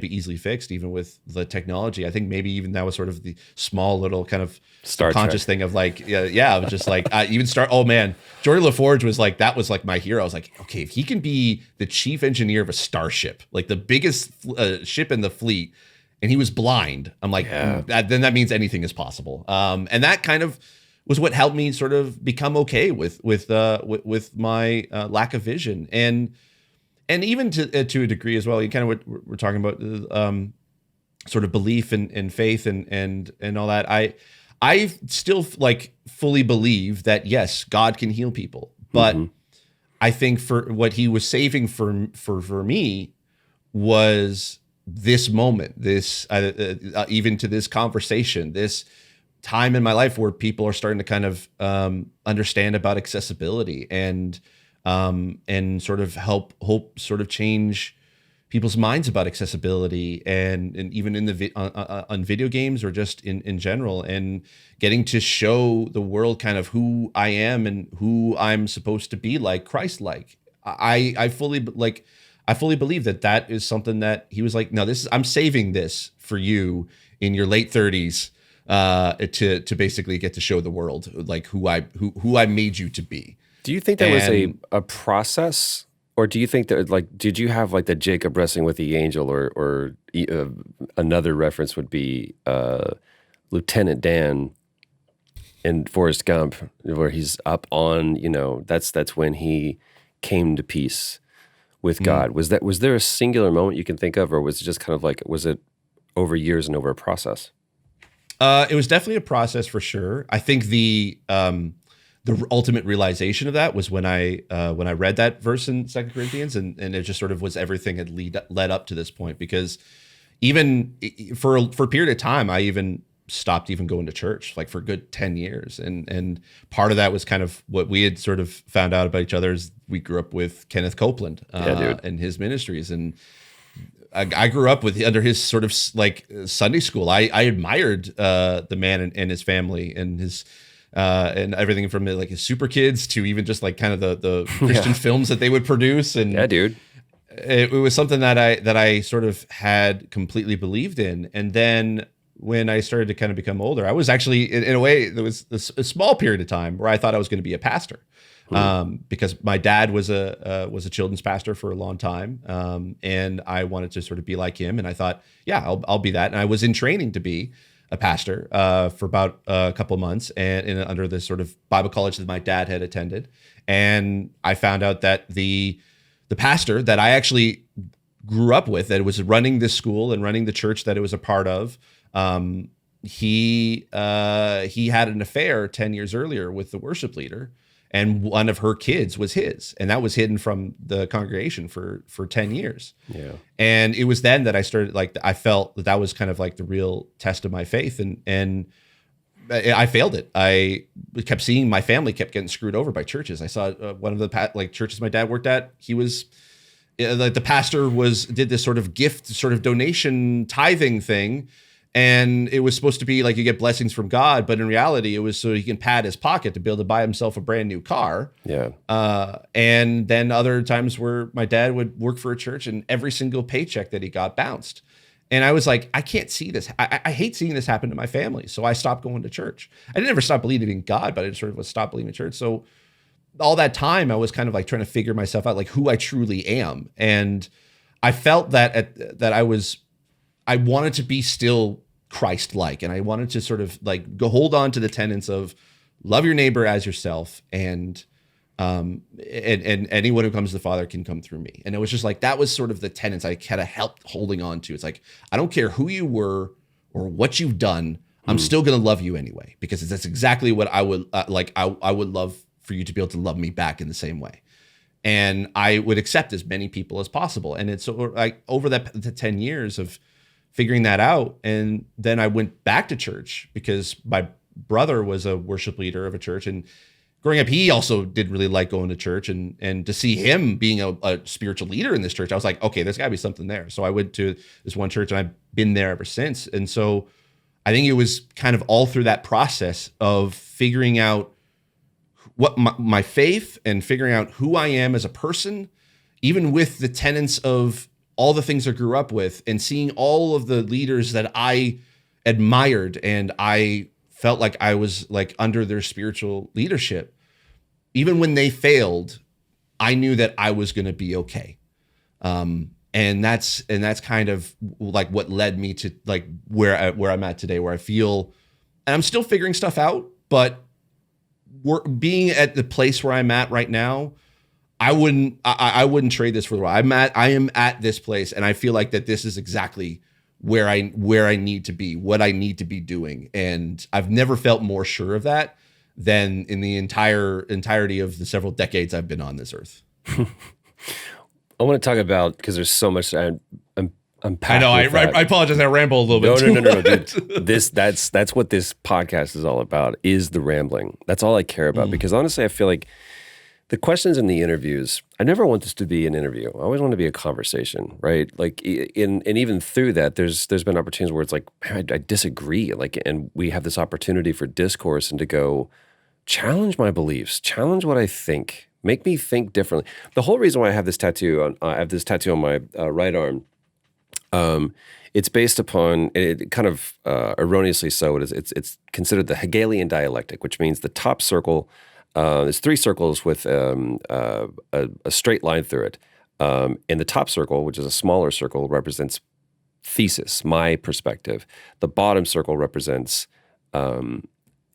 easily fixed, even with the technology. I think maybe even that was sort of the small little kind of subconscious thing of like, yeah, it was just like, oh man, Geordie LaForge was like, that was like my hero. I was like, okay, if he can be the chief engineer of a starship, like the biggest ship in the fleet, and he was blind, I'm like, then that means anything is possible. And that kind of was what helped me sort of become okay with my lack of vision. And even to a degree as well, you kind of we're talking about sort of belief and faith and all that. I still like fully believe that yes, God can heal people, but I think for what he was saving for me was this moment, this even to this conversation, this time in my life where people are starting to kind of understand about accessibility and sort of hope sort of change people's minds about accessibility and even in the on video games or just in general, and getting to show the world kind of who I am and who I'm supposed to be, like Christ-like. I fully believe that is something that he was like, no, I'm saving this for you in your late 30s to basically get to show the world like who I made you to be. Do you think that was a process, or do you think that, like, did you have like the Jacob wrestling with the angel, or another reference would be Lieutenant Dan in Forrest Gump, where he's up on, that's when he came to peace with God. Was there a singular moment you can think of, or was it just kind of like, was it over years and over a process? It was definitely a process for sure. I think the ultimate realization of that was when I read that verse in 2 Corinthians, and it just sort of was everything had led up to this point, because even for a period of time, I even stopped even going to church, like for a good 10 years. And part of that was kind of what we had sort of found out about each other is we grew up with Kenneth Copeland and his ministries. And I grew up under his sort of like Sunday school. I admired the man and his family and his and everything from like his Super Kids to even just like kind of the Christian films that they would produce. And it was something that I sort of had completely believed in. And then when I started to kind of become older, I was actually in a way, there was a small period of time where I thought I was going to be a pastor. Because my dad was a children's pastor for a long time, and I wanted to sort of be like him. And I thought, yeah, I'll be that. And I was in training to be a pastor for about a couple of months, and under this sort of Bible college that my dad had attended. And I found out that the pastor that I actually grew up with, that was running this school and running the church that it was a part of, he had an affair 10 years earlier with the worship leader. And one of her kids was his, and that was hidden from the congregation for 10 years. Yeah. And it was then that I started, like, I felt that was kind of like the real test of my faith. And I failed it. I kept seeing my family kept getting screwed over by churches. I saw one of the churches my dad worked at. He was like, the pastor did this sort of gift, sort of donation tithing thing. And it was supposed to be like you get blessings from God, but in reality, it was so he can pad his pocket to be able to buy himself a brand new car. Yeah. And then other times where my dad would work for a church and every single paycheck that he got bounced. And I was like, I can't see this. I hate seeing this happen to my family. So I stopped going to church. I didn't ever stop believing in God, but I just sort of stopped believing in church. So all that time I was kind of like trying to figure myself out, like who I truly am. And I felt that I wanted to be still Christ-like, and I wanted to sort of like go hold on to the tenets of love your neighbor as yourself, and anyone who comes to the Father can come through me. And it was just like that was sort of the tenets I kind of helped holding on to. It's like I don't care who you were or what you've done, I'm still gonna love you anyway, because that's exactly what I would like. I would love for you to be able to love me back in the same way. And I would accept as many people as possible. And it's like over the 10 years of figuring that out. And then I went back to church because my brother was a worship leader of a church. And growing up, he also did really like going to church, and to see him being a spiritual leader in this church, I was like, okay, there's gotta be something there. So I went to this one church and I've been there ever since. And so I think it was kind of all through that process of figuring out what my faith and figuring out who I am as a person, even with the tenets of all the things I grew up with, and seeing all of the leaders that I admired and I felt like I was like under their spiritual leadership. Even when they failed, I knew that I was going to be okay. And that's kind of like what led me to like where I'm at today, where I feel, and I'm still figuring stuff out, but being at the place where I'm at right now, I wouldn't trade this for the world. I am at this place, and I feel like that this is exactly where I need to be, what I need to be doing. And I've never felt more sure of that than in the entirety of the several decades I've been on this earth. I want to talk about, because there's so much I'm I know. I apologize. I ramble a little bit. No, dude. That's what this podcast is all about, is the rambling. That's all I care about. Because honestly, I feel like the questions in the interviews, I never want this to be an interview. I always want to be a conversation, right? Like, and even through that, there's been opportunities where it's like, man, I disagree. Like, and we have this opportunity for discourse and to go challenge my beliefs, challenge what I think, make me think differently. The whole reason why I have this tattoo on my right arm, it's based upon, it kind of erroneously so, it's considered the Hegelian dialectic, which means the top circle, there's three circles with a straight line through it. And the top circle, which is a smaller circle, represents thesis, my perspective. The bottom circle represents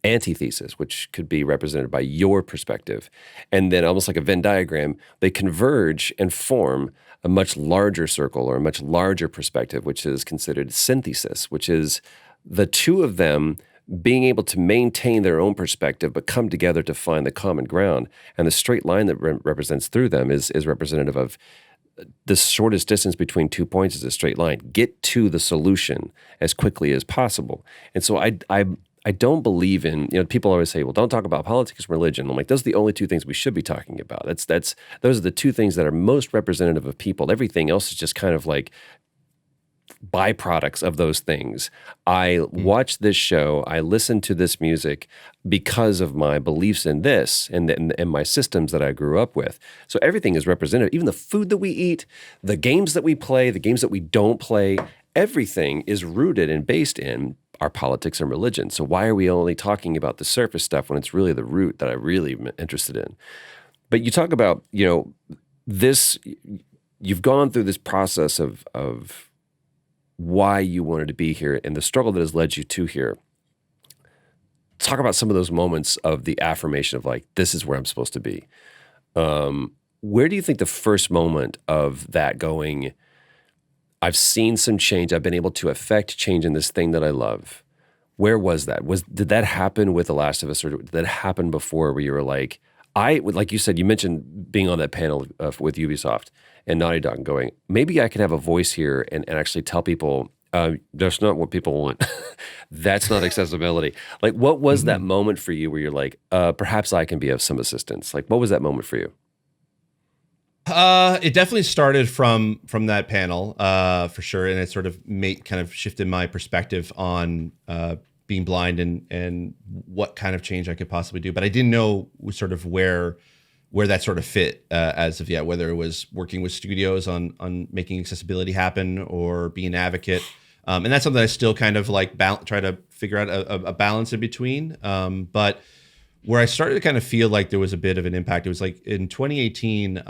antithesis, which could be represented by your perspective. And then almost like a Venn diagram, they converge and form a much larger circle or a much larger perspective, which is considered synthesis, which is the two of them being able to maintain their own perspective but come together to find the common ground. And the straight line that represents through them is representative of the shortest distance between 2 points is a straight line. Get to the solution as quickly as possible. And so I don't believe in, people always say, well, don't talk about politics and religion. I'm like, those are the only two things we should be talking about. Those are the two things that are most representative of people. Everything else is just kind of like byproducts of those things. I watch this show, I listen to this music because of my beliefs in this and my systems that I grew up with. So everything is representative. Even the food that we eat, the games that we play, the games that we don't play, everything is rooted and based in our politics and religion. So why are we only talking about the surface stuff when it's really the root that I really am interested in? But you talk about, this, you've gone through this process of why you wanted to be here and the struggle that has led you to here. Talk about some of those moments of the affirmation of like, this is where I'm supposed to be. Where do you think the first moment of that going, I've seen some change, I've been able to affect change in this thing that I love. Where was that? Did that happen with The Last of Us, or did that happen before where you were like, like you said, you mentioned being on that panel with Ubisoft and Naughty Dog and going, maybe I can have a voice here and actually tell people, that's not what people want. That's not accessibility. Like, what was that moment for you where you're like, perhaps I can be of some assistance? Like, what was that moment for you? It definitely started from that panel, for sure, and it sort of kind of shifted my perspective on being blind and what kind of change I could possibly do. But I didn't know sort of where that sort of fit as of yet, whether it was working with studios on making accessibility happen or being an advocate. And that's something I still kind of like try to figure out a balance in between. But where I started to kind of feel like there was a bit of an impact, it was like in 2018,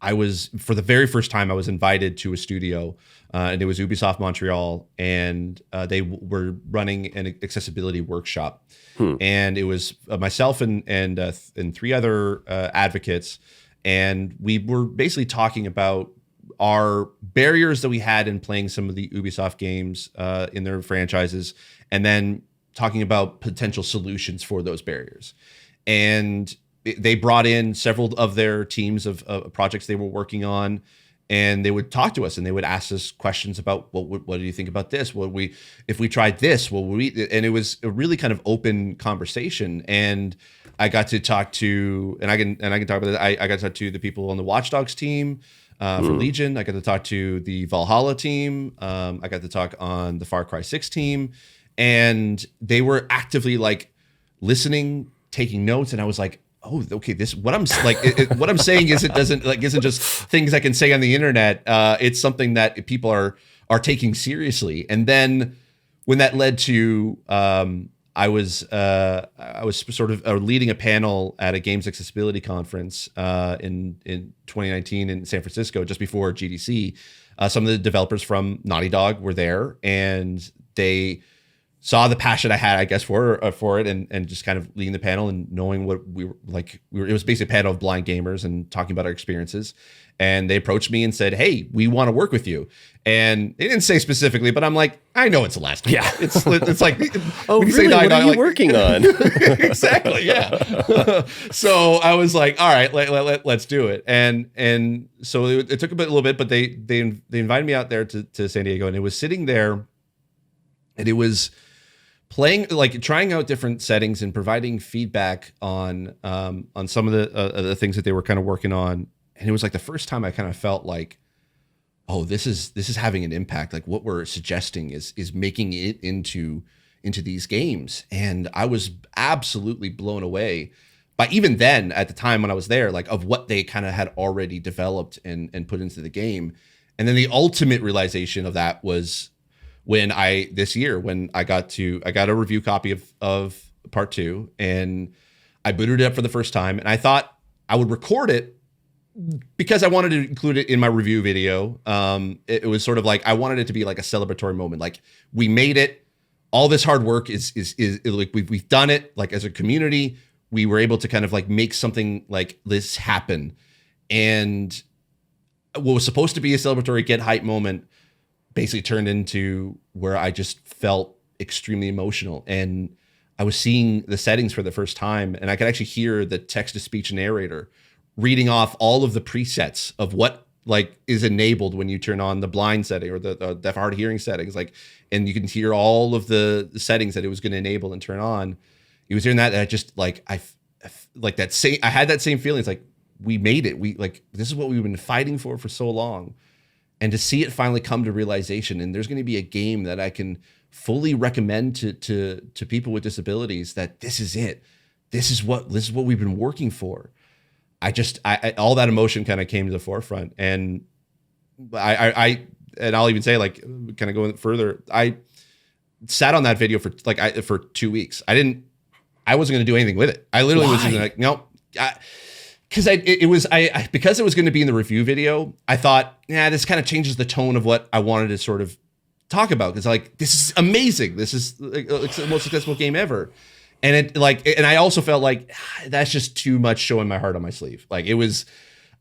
I was, for the very first time, I was invited to a studio, and it was Ubisoft Montreal, and they were running an accessibility workshop. And it was myself and three other advocates, and we were basically talking about our barriers that we had in playing some of the Ubisoft games in their franchises, and then talking about potential solutions for those barriers. And they brought in several of their teams of projects they were working on, and they would talk to us and they would ask us questions about what do you think about this? If we tried this, what would we? And it was a really kind of open conversation. And I got to talk to, and I can talk about it. I got to talk to the people on the Watch Dogs team from Legion. I got to talk to the Valhalla team. I got to talk on the Far Cry 6 team. And they were actively like listening, taking notes, and I was like, "Oh, okay. This what I'm like. What I'm saying isn't just things I can say on the internet. It's something that people are taking seriously." And then when that led to, I was sort of leading a panel at a games accessibility conference in 2019 in San Francisco, just before GDC. Some of the developers from Naughty Dog were there, and they saw the passion I had, I guess, for it, and just kind of leading the panel and knowing what we were like. It was basically a panel of blind gamers and talking about our experiences. And they approached me and said, "Hey, we want to work with you." And they didn't say specifically, but I'm like, I know it's Alaska. Yeah, it's like, oh, when you really? say What are you like, working on? Exactly, yeah. So I was like, all right, let's do it. And so it took a little bit, but they invited me out there to San Diego, and it was sitting there, and it was playing, like trying out different settings and providing feedback on some of the things that they were kind of working on. And it was like the first time I kind of felt like, oh, this is having an impact. Like what we're suggesting is making it into these games. And I was absolutely blown away by, even then at the time when I was there, like of what they kind of had already developed and put into the game. And then the ultimate realization of that was when I got a review copy of part 2, and I booted it up for the first time, and I thought I would record it because I wanted to include it in my review video. It was sort of like I wanted it to be like a celebratory moment. Like, we made it. All this hard work is like we've done it. Like, as a community, we were able to kind of like make something like this happen. And what was supposed to be a celebratory get hype moment basically turned into where I just felt extremely emotional. And I was seeing the settings for the first time, and I could actually hear the text-to-speech narrator reading off all of the presets of what like is enabled when you turn on the blind setting or the deaf hard hearing settings. Like, and you can hear all of the settings that it was going to enable and turn on. It was hearing that I just like, I had that same feeling. It's like, we made it. This is what we've been fighting for so long. And to see it finally come to realization, and there's going to be a game that I can fully recommend to people with disabilities, that this is it. This is what we've been working for. I all that emotion kind of came to the forefront, and and I'll even say, like, kind of going further, I sat on that video for 2 weeks. I wasn't going to do anything with it. I literally was just like, no. Because because it was going to be in the review video, I thought, yeah, this kind of changes the tone of what I wanted to sort of talk about. Because like, this is amazing. This is like the most successful game ever. And and I also felt like that's just too much showing my heart on my sleeve. Like, it was,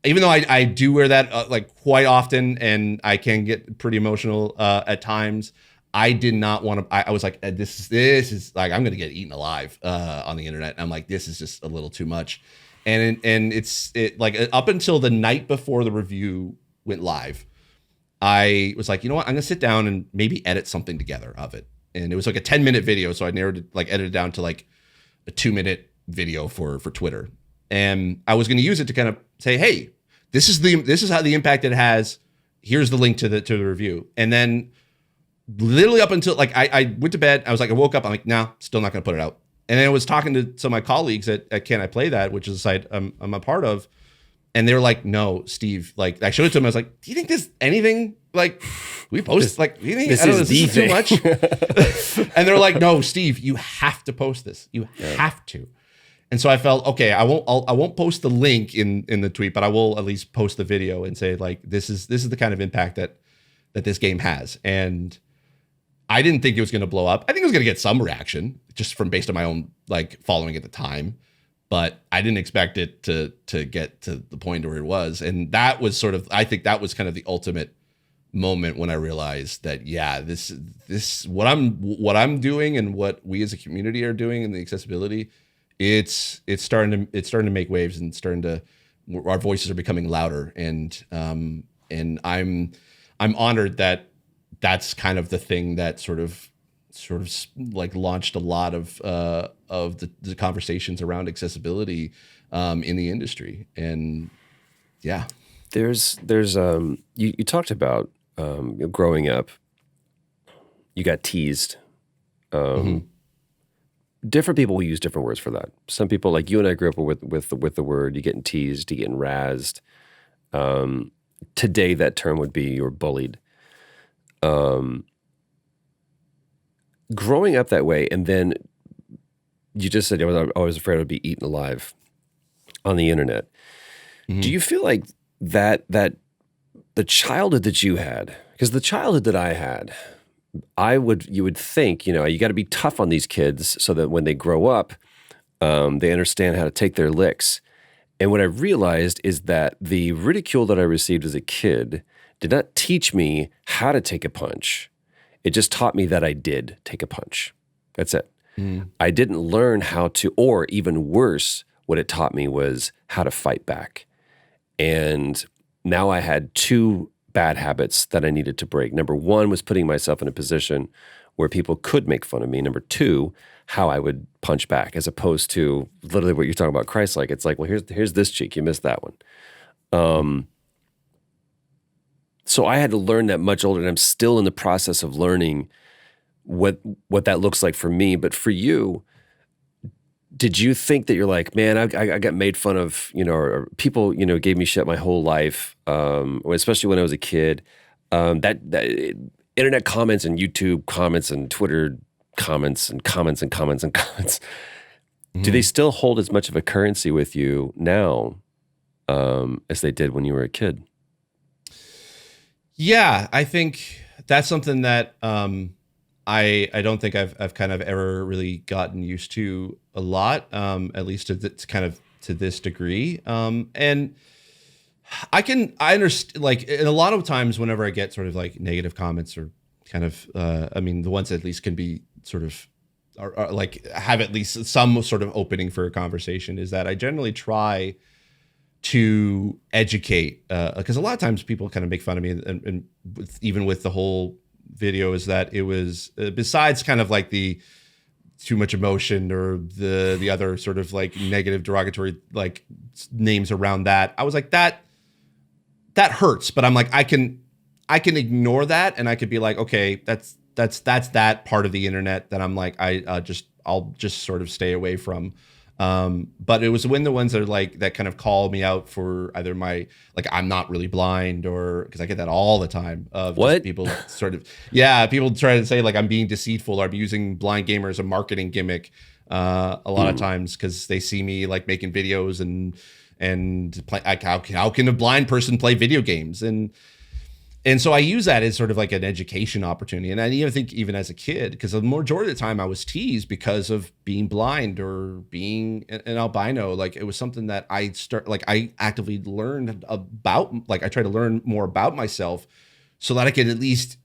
even though I do wear that like quite often, and I can get pretty emotional at times, I did not want to. I was like, this is like, I'm going to get eaten alive on the internet. And I'm like, this is just a little too much. And it's like up until the night before the review went live, I was like, you know what? I'm gonna sit down and maybe edit something together of it. And it was like a 10-minute video, so I edited down to like a 2-minute video for Twitter. And I was gonna use it to kind of say, hey, this is how the impact it has. Here's the link to the review. And then literally up until like I went to bed, I was like, I woke up, I'm like, nah, still not gonna put it out. And then I was talking to some of my colleagues at Can I Play That, which is a site I'm a part of. And they were like, no, Steve, like I showed it to them. I was like, do you think there's anything like we post like, do you think this is too much? And they're like, no, Steve, you have to post this. You have to. And so I felt, okay, I won't post the link in the tweet, but I will at least post the video and say like, this is the kind of impact that this game has. And I didn't think it was going to blow up. I think it was going to get some reaction just from based on my own like following at the time, but I didn't expect it to get to the point where it was. And that was sort of, I think that was kind of the ultimate moment when I realized that, yeah, this what I'm doing and what we as a community are doing in the accessibility, it's starting to make waves and our voices are becoming louder. And I'm honored that that's kind of the thing that sort of like launched a lot of the conversations around accessibility in the industry. And yeah, there's you talked about growing up, you got teased. Different people will use different words for that. Some people, like you and I, grew up with the word, you getting teased, you getting razzed. Today, that term would be you're bullied. Growing up that way, and then you just said I was afraid I'd be eaten alive on the internet. Mm-hmm. Do you feel like that the childhood that you had, because the childhood that I had, you would think, you got to be tough on these kids so that when they grow up, they understand how to take their licks. And what I realized is that the ridicule that I received as a kid did not teach me how to take a punch. It just taught me that I did take a punch. That's it. I didn't learn how to, or even worse, what it taught me was how to fight back. And now I had two bad habits that I needed to break. Number one was putting myself in a position where people could make fun of me. Number two, how I would punch back, as opposed to literally what you're talking about, Christ-like. It's like, well, here's this cheek, you missed that one. So I had to learn that much older, and I'm still in the process of learning what that looks like for me. But for you, did you think that you're like, man, I got made fun of, or people, gave me shit my whole life, especially when I was a kid, that internet comments and YouTube comments and Twitter comments and comments and comments and comments, do they still hold as much of a currency with you now as they did when you were a kid? Yeah, I think that's something that I don't think I've kind of ever really gotten used to a lot, at least to this degree. And I understand, like, and a lot of times whenever I get sort of like negative comments or kind of, the ones that at least can be sort of are like have at least some sort of opening for a conversation, is that I generally try to educate, because a lot of times people kind of make fun of me, and even with the whole video, is that it was besides kind of like the too much emotion or the other sort of like negative derogatory like names around that, I was like, that hurts, but I'm like, I can ignore that, and I could be like, okay, that's that part of the internet that I'm like, I'll just sort of stay away from. But it was when the ones that are like that kind of call me out for either my, like, I'm not really blind, or because I get that all the time of what people sort of, people try to say like I'm being deceitful, or I'm using blind gamer as a marketing gimmick a lot of times, because they see me like making videos and play, like, how can a blind person play video games? And so I use that as sort of like an education opportunity. And I even think even as a kid, because the majority of the time I was teased because of being blind or being an albino. Like, it was something that I actively learned about. Like, I try to learn more about myself so that I could at least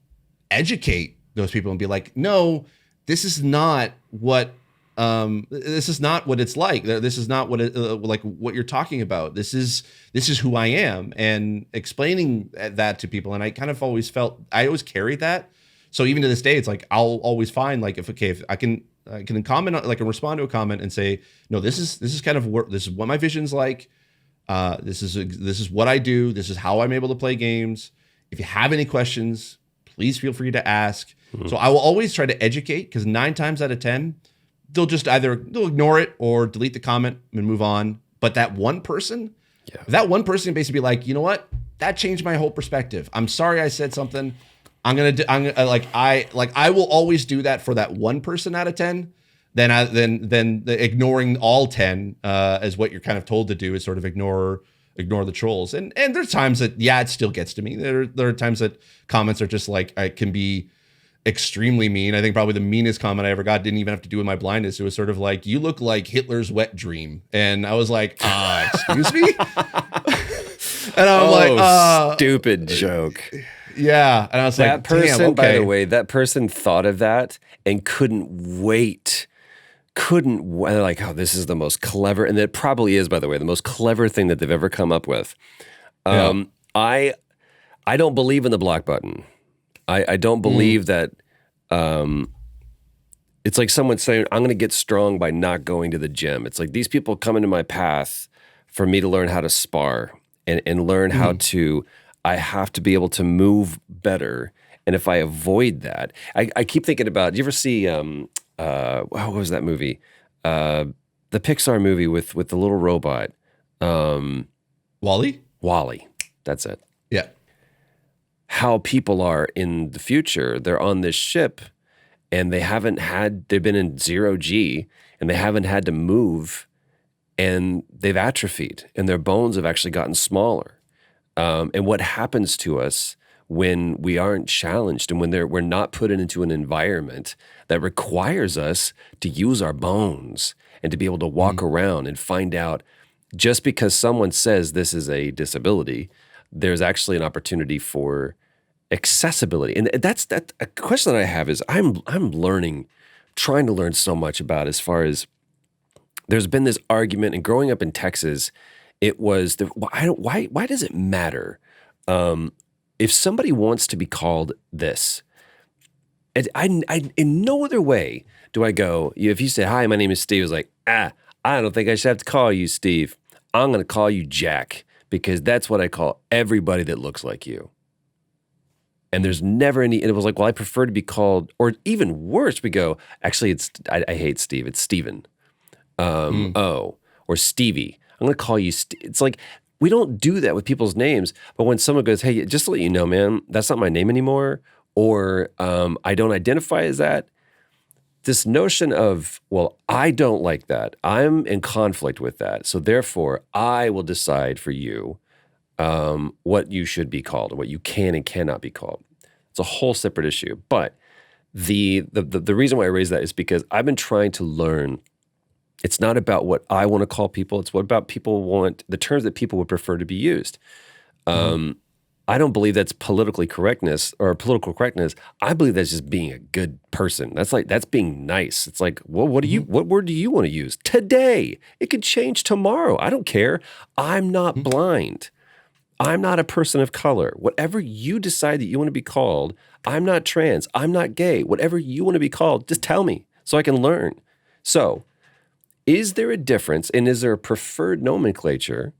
educate those people and be like, no, this is not what it's like. This is not what like what you're talking about. This is who I am, and explaining that to people. And I kind of always felt, I always carried that. So even to this day, it's like, I'll always find like, if I can comment on, like, and respond to a comment and say, no, this is kind of this is what my vision's like. This is what I do. This is how I'm able to play games. If you have any questions, please feel free to ask. So I will always try to educate, because 9 times out of 10, they'll ignore it or delete the comment and move on. But that one person, can basically be like, you know what? That changed my whole perspective. I'm sorry I said something. I will always do that for that one person out of 10. Then ignoring all 10 as what you're kind of told to do is sort of ignore the trolls. And there's times that it still gets to me. There are times that comments are just like, I can be extremely mean. I think probably the meanest comment I ever got didn't even have to do with my blindness. It was sort of like, you look like Hitler's wet dream. And I was like, excuse me? And I'm stupid joke. Yeah. And I was that like, person, okay. by the way, that person thought of that and couldn't wait. They're like, oh, this is the most clever. And it probably is, by the way, the most clever thing that they've ever come up with. I don't believe in the block button. I don't believe that it's like someone saying, I'm going to get strong by not going to the gym. It's like these people come into my path for me to learn how to spar and learn how to, I have to be able to move better. And if I avoid that, I keep thinking about, do you ever see, what was that movie? The Pixar movie with the little robot. Wall-E? Wall-E. That's it. Yeah. How people are in the future, they're on this ship and they've been in 0G and they haven't had to move and they've atrophied and their bones have actually gotten smaller. And what happens to us when we aren't challenged and when we're not put into an environment that requires us to use our bones and to be able to walk around and find out, just because someone says this is a disability, there's actually an opportunity for accessibility. And that's a question that I have is I'm trying to learn so much about, as far as there's been this argument, and growing up in Texas, it was why does it matter if somebody wants to be called this? And I in no other way do I go, if you say, hi, my name is Steve, it's like, I don't think I should have to call you Steve. I'm going to call you Jack, because that's what I call everybody that looks like you. And there's never any, and it was like, well, I prefer to be called, or even worse, we go, actually, I hate Steve, it's Steven. Or Stevie. I'm going to call you, it's like, we don't do that with people's names, but when someone goes, hey, just to let you know, man, that's not my name anymore, or I don't identify as that, this notion of, well, I don't like that. I'm in conflict with that. So therefore, I will decide for you what you should be called, or what you can and cannot be called. It's a whole separate issue. But the reason why I raise that is because I've been trying to learn. It's not about what I want to call people. It's what about people want, the terms that people would prefer to be used. I don't believe that's politically correctness or political correctness. I believe that's just being a good person. That's being nice. It's like, well, what word do you want to use today? It could change tomorrow. I don't care. I'm not blind. I'm not a person of color. Whatever you decide that you want to be called, I'm not trans. I'm not gay. Whatever you want to be called, just tell me so I can learn. So, is there a difference, and is there a preferred nomenclature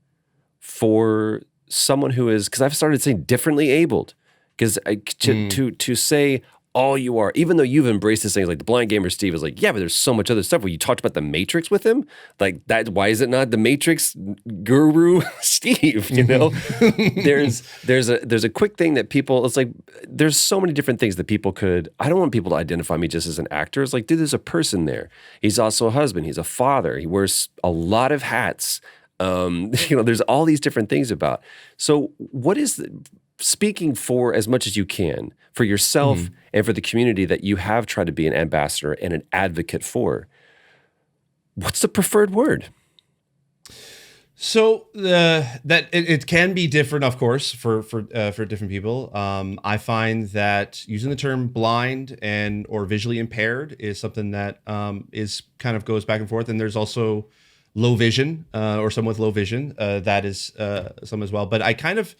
for someone who is, because I've started saying differently abled, because to say all you are, even though you've embraced this thing, like the blind gamer Steve is like, yeah, but there's so much other stuff. Where you talked about the Matrix with him, like that. Why is it not the Matrix guru Steve? You know, there's a quick thing that people. It's like there's so many different things that people could. I don't want people to identify me just as an actor. It's like, dude, there's a person there. He's also a husband. He's a father. He wears a lot of hats. There's all these different things about. So what is speaking for as much as you can for yourself and for the community that you have tried to be an ambassador and an advocate for? What's the preferred word? So that it can be different, of course, for different people. I find that using the term blind and or visually impaired is something that is kind of goes back and forth. And there's also low vision or someone with low vision. That is some as well. But I kind of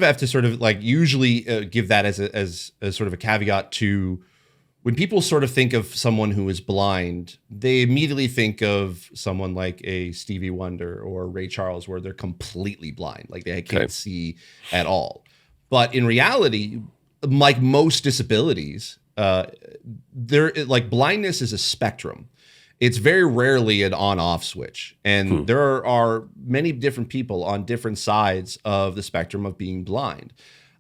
have to sort of like usually give that as sort of a caveat to when people sort of think of someone who is blind, they immediately think of someone like a Stevie Wonder or Ray Charles, where they're completely blind, like they can't see at all. But in reality, like most disabilities, like blindness is a spectrum. It's very rarely an on-off switch. And there are many different people on different sides of the spectrum of being blind.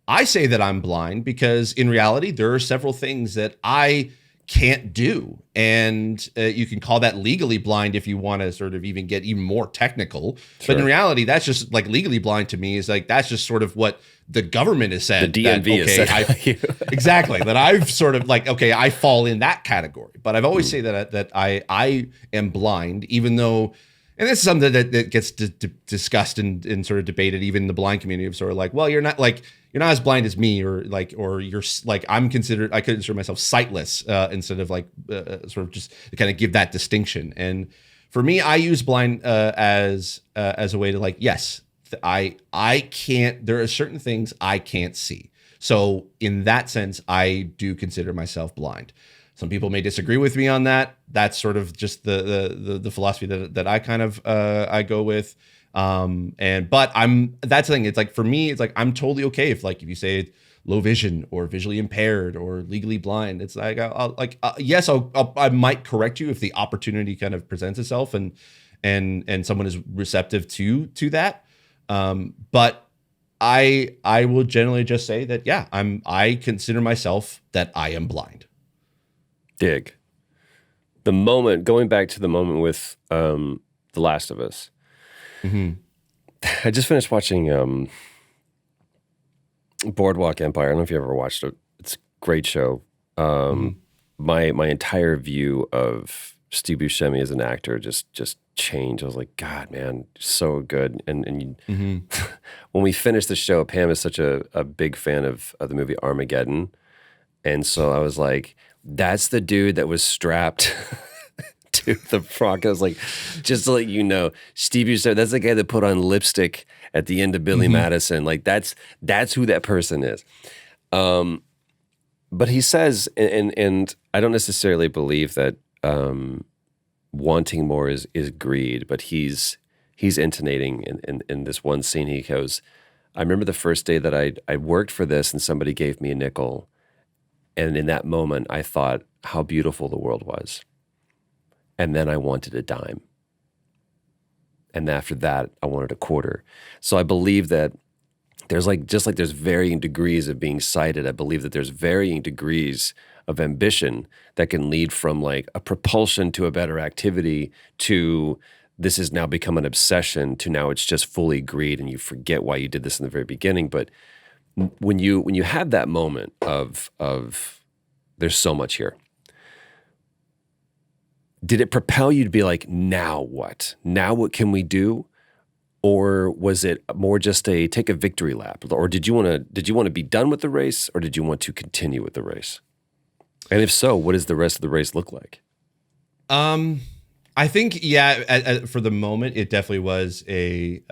I say that I'm blind because in reality, there are several things that I can't do. And you can call that legally blind if you want to sort of even get even more technical. Sure. But in reality, that's just like legally blind to me is like, that's just sort of what the government has said. The DMV has said. Exactly. That I've sort of like, okay, I fall in that category. But I've always say that I am blind, even though, and this is something that gets discussed and sort of debated even in the blind community of sort of like, well, you're not as blind as me, or you're like, I consider myself sightless instead of like sort of just to kind of give that distinction. And for me, I use blind as a way to like, yes, I can't, there are certain things I can't see. So in that sense, I do consider myself blind. Some people may disagree with me on that. That's sort of just the philosophy that I kind of I go with. But that's the thing. It's like, for me, it's like, I'm totally okay if you say low vision or visually impaired or legally blind. It's like, yes, I might correct you if the opportunity kind of presents itself and someone is receptive to that. But I will generally just say that, yeah, I consider myself that I am blind. Dig. Going back to the moment with The Last of Us. Mm-hmm. I just finished watching Boardwalk Empire. I don't know if you ever watched it. It's a great show. My entire view of Steve Buscemi as an actor just changed. I was like, God, man, so good. And when we finished the show, Pam is such a big fan of the movie Armageddon. And so I was like, that's the dude that was strapped to the frog. I was like, just to let you know, Steve Buscemi, that's the guy that put on lipstick at the end of Billy Madison. Like that's who that person is. But he says, and I don't necessarily believe that wanting more is greed, but he's intonating in this one scene. He goes, I remember the first day that I worked for this and somebody gave me a nickel. And in that moment, I thought how beautiful the world was. And then I wanted a dime. And after that, I wanted a quarter. So I believe that there's just like there's varying degrees of being sighted, I believe that there's varying degrees of ambition that can lead from like a propulsion to a better activity to this has now become an obsession to now it's just fully greed and you forget why you did this in the very beginning. But when you have that moment of there's so much here, did it propel you to be like, now what? Now what can we do? Or was it more just take a victory lap? Or did you want to be done with the race, or did you want to continue with the race? And if so, what does the rest of the race look like? I think, for the moment, it definitely was a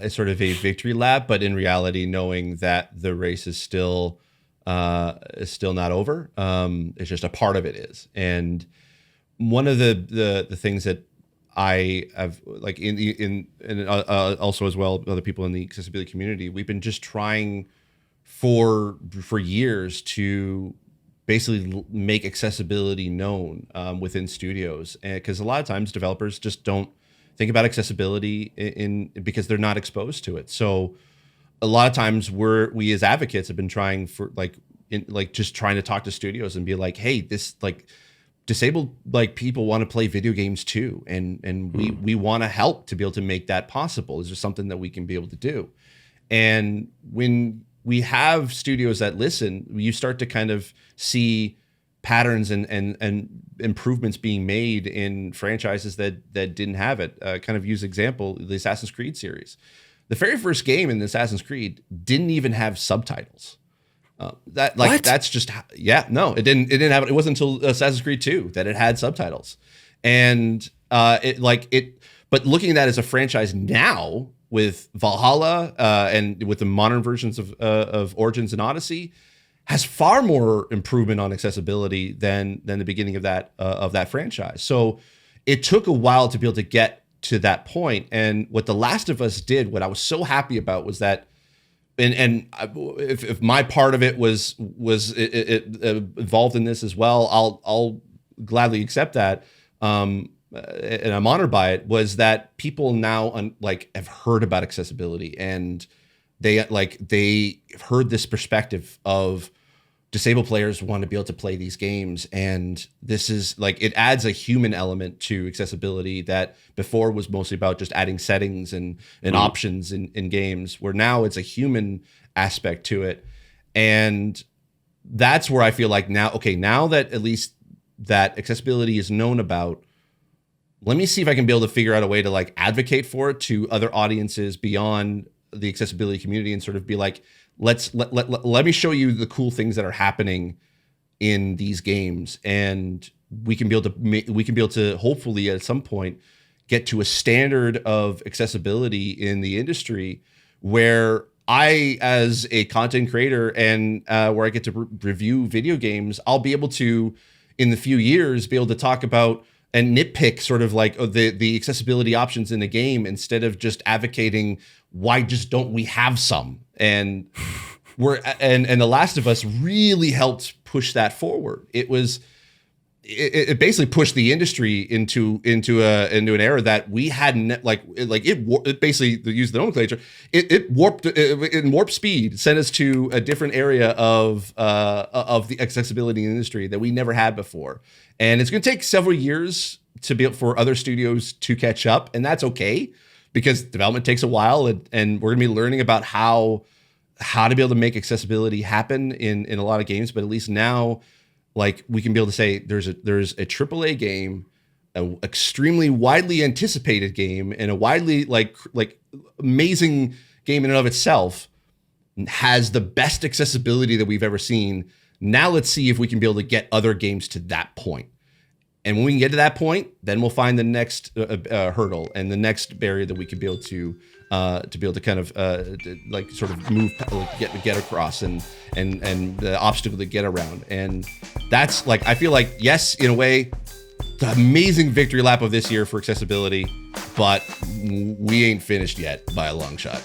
sort of a victory lap, but in reality, knowing that the race is still not over. It's just a part of it is. And one of the things that I have like also as well, other people in the accessibility community, we've been just trying for years to basically make accessibility known within studios. And because a lot of times developers just don't think about accessibility because they're not exposed to it. So a lot of times we as advocates have been trying for just trying to talk to studios and be like, hey, this like disabled people want to play video games too. And we want to help to be able to make that possible. Is there something that we can be able to do? And when we have studios that listen, you start to kind of see patterns and improvements being made in franchises that didn't have it. Kind of use example, the Assassin's Creed series. The very first game in the Assassin's Creed didn't even have subtitles. That's just, no, it didn't have it. It wasn't until Assassin's Creed 2 that it had subtitles. And but looking at that as a franchise now with Valhalla and with the modern versions of Origins and Odyssey, has far more improvement on accessibility than the beginning of that franchise. So it took a while to be able to get to that point. And what The Last of Us did, what I was so happy about, was that, and if my part of it was involved in this as well, I'll gladly accept that. And I'm honored by it, was that people now have heard about accessibility, and they've heard this perspective of disabled players want to be able to play these games. And this is it adds a human element to accessibility that before was mostly about just adding settings and options in games, where now it's a human aspect to it. And that's where I feel like now that at least that accessibility is known about, let me see if I can be able to figure out a way to advocate for it to other audiences beyond the accessibility community, and sort of be like, let me show you the cool things that are happening in these games, and we can be able to hopefully at some point get to a standard of accessibility in the industry where I, as a content creator, and where I get to review video games, I'll be able to, in the few years, be able to talk about and nitpick sort of the accessibility options in a game, instead of just advocating why just don't we have some. And The Last of Us really helped push that forward. It basically pushed the industry into an era that we hadn't it basically, to use the nomenclature, it warped in warp speed, sent us to a different area of the accessibility industry that we never had before. And it's going to take several years for other studios to catch up, and that's okay, because development takes a while, and we're going to be learning about how to be able to make accessibility happen in a lot of games. But at least now, we can be able to say there's a AAA game, an extremely widely anticipated game, and a widely amazing game in and of itself, has the best accessibility that we've ever seen. Now let's see if we can be able to get other games to that point. And when we can get to that point, then we'll find the next hurdle and the next barrier that we could be able to kind of sort of move, get across, and the obstacle to get around. And that's I feel like, yes, in a way, the amazing victory lap of this year for accessibility, but we ain't finished yet by a long shot.